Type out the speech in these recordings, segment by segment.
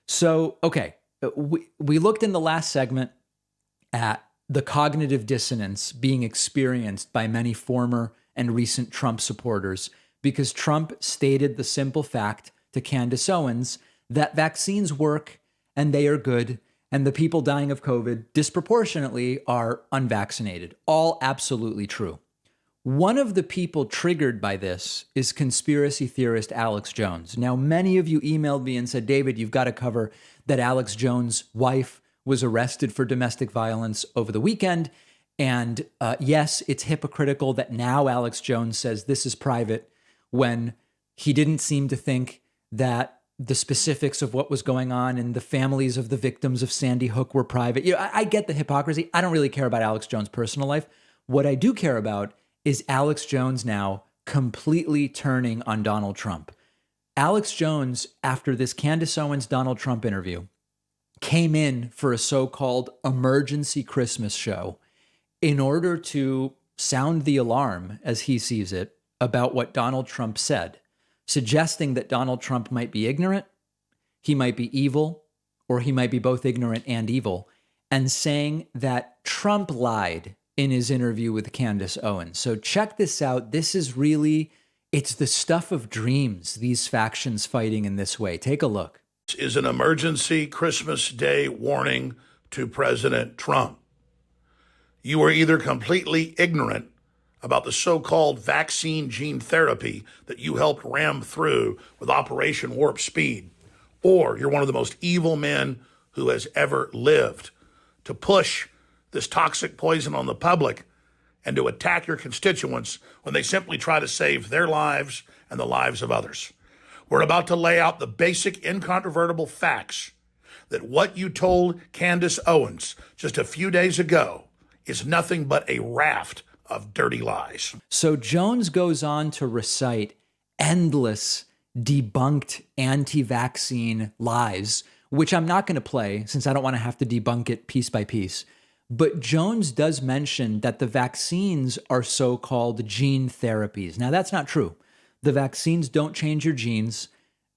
So, okay, we looked in the last segment at the cognitive dissonance being experienced by many former and recent Trump supporters because Trump stated the simple fact to Candace Owens that vaccines work and they are good, and the people dying of COVID disproportionately are unvaccinated. All absolutely true. One of the people triggered by this is conspiracy theorist Alex Jones. Now, many of you emailed me and said, David, you've got to cover that Alex Jones' wife was arrested for domestic violence over the weekend. And yes, it's hypocritical that now Alex Jones says this is private when he didn't seem to think that the specifics of what was going on and the families of the victims of Sandy Hook were private. You know, I get the hypocrisy. I don't really care about Alex Jones' personal life. What I do care about is Alex Jones now completely turning on Donald Trump. Alex Jones, after this Candace Owens Donald Trump interview, came in for a so-called emergency Christmas show in order to sound the alarm, as he sees it, about what Donald Trump said, suggesting that Donald Trump might be ignorant, he might be evil, or he might be both ignorant and evil, and saying that Trump lied in his interview with Candace Owens. So check this out. This is really, it's the stuff of dreams, these factions fighting in this way. Take a look. This is an emergency Christmas Day warning to President Trump. You are either completely ignorant about the so-called vaccine gene therapy that you helped ram through with Operation Warp Speed, or you're one of the most evil men who has ever lived to push this toxic poison on the public and to attack your constituents when they simply try to save their lives and the lives of others. We're about to lay out the basic, incontrovertible facts that what you told Candace Owens just a few days ago is nothing but a raft of dirty lies. So Jones goes on to recite endless debunked anti-vaccine lies, which I'm not going to play since I don't want to have to debunk it piece by piece. But Jones does mention that the vaccines are so-called gene therapies. Now, that's not true. The vaccines don't change your genes.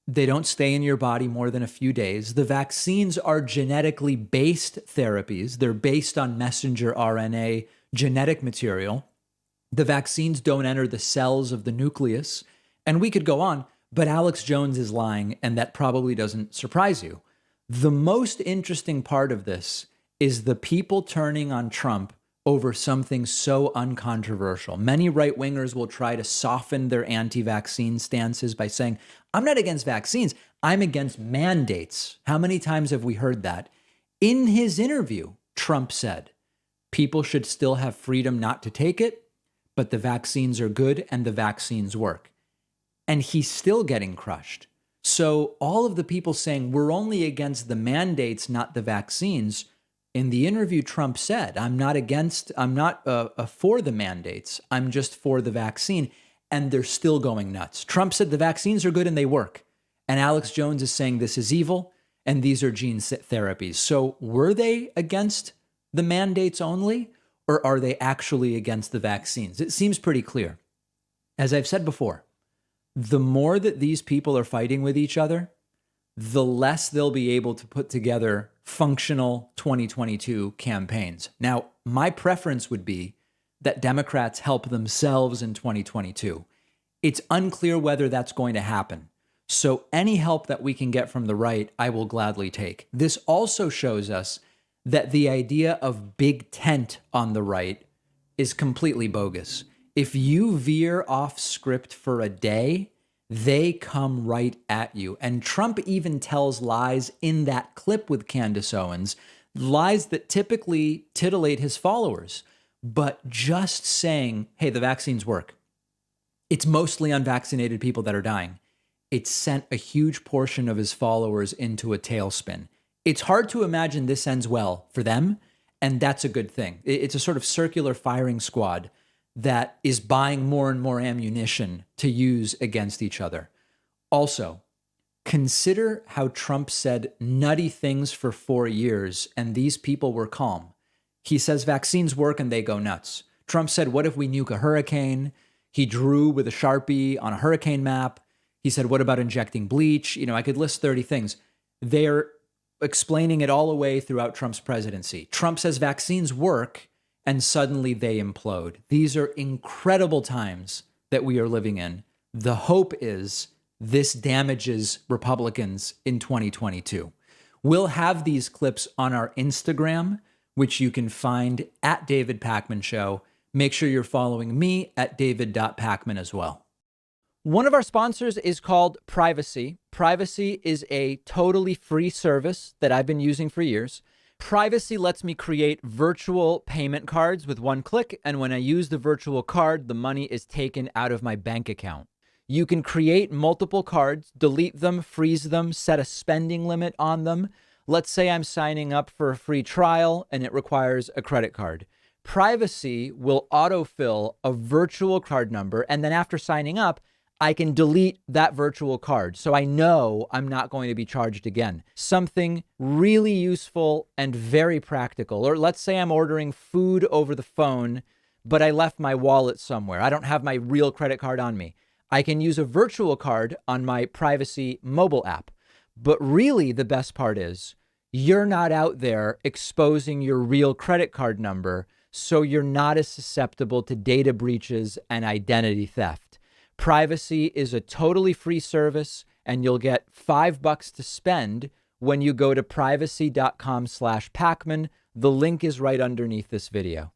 They don't stay in your body more than a few days. The vaccines are genetically based therapies. They're based on messenger RNA genetic material. The vaccines don't enter the cells of the nucleus. And we could go on, but Alex Jones is lying, and that probably doesn't surprise you. The most interesting part of this is the people turning on Trump over something so uncontroversial. Many right-wingers will try to soften their anti-vaccine stances by saying, I'm not against vaccines, I'm against mandates. How many times have we heard that? In his interview, Trump said, people should still have freedom not to take it, but the vaccines are good and the vaccines work. And he's still getting crushed. So all of the people saying we're only against the mandates, not the vaccines, in the interview, Trump said, I'm not for the mandates. I'm just for the vaccine. And they're still going nuts. Trump said the vaccines are good and they work. And Alex Jones is saying this is evil and these are gene therapies. So were they against the mandates only, or are they actually against the vaccines? It seems pretty clear. As I've said before, the more that these people are fighting with each other, the less they'll be able to put together functional 2022 campaigns. Now, my preference would be that Democrats help themselves in 2022. It's unclear whether that's going to happen. So any help that we can get from the right, I will gladly take. This also shows us that the idea of big tent on the right is completely bogus. If you veer off script for a day, they come right at you. And Trump even tells lies in that clip with Candace Owens, lies that typically titillate his followers. But just saying, hey, the vaccines work, it's mostly unvaccinated people that are dying, it sent a huge portion of his followers into a tailspin. It's hard to imagine this ends well for them, and that's a good thing. It's a sort of circular firing squad that is buying more and more ammunition to use against each other. Also, consider how Trump said nutty things for 4 years, and these people were calm. He says vaccines work and they go nuts. Trump said, what if we nuke a hurricane? He drew with a Sharpie on a hurricane map. He said, what about injecting bleach? You know, I could list 30 things. They're explaining it all away throughout Trump's presidency. Trump says vaccines work, and suddenly they implode. These are incredible times that we are living in. The hope is this damages Republicans in 2022. We'll have these clips on our Instagram, which you can find at David Pakman Show. Make sure you're following me at david.pakman as well. One of our sponsors is called Privacy. Privacy is a totally free service that I've been using for years. Privacy lets me create virtual payment cards with one click, and when I use the virtual card, the money is taken out of my bank account. You can create multiple cards, delete them, freeze them, set a spending limit on them. Let's say I'm signing up for a free trial and it requires a credit card. Privacy will autofill a virtual card number, and then after signing up, I can delete that virtual card, so I know I'm not going to be charged again. Something really useful and very practical. Or let's say I'm ordering food over the phone, but I left my wallet somewhere. I don't have my real credit card on me. I can use a virtual card on my Privacy mobile app. But really, the best part is you're not out there exposing your real credit card number, so you're not as susceptible to data breaches and identity theft. Privacy is a totally free service, and you'll get $5 to spend when you go to privacy.com/Pakman. The link is right underneath this video.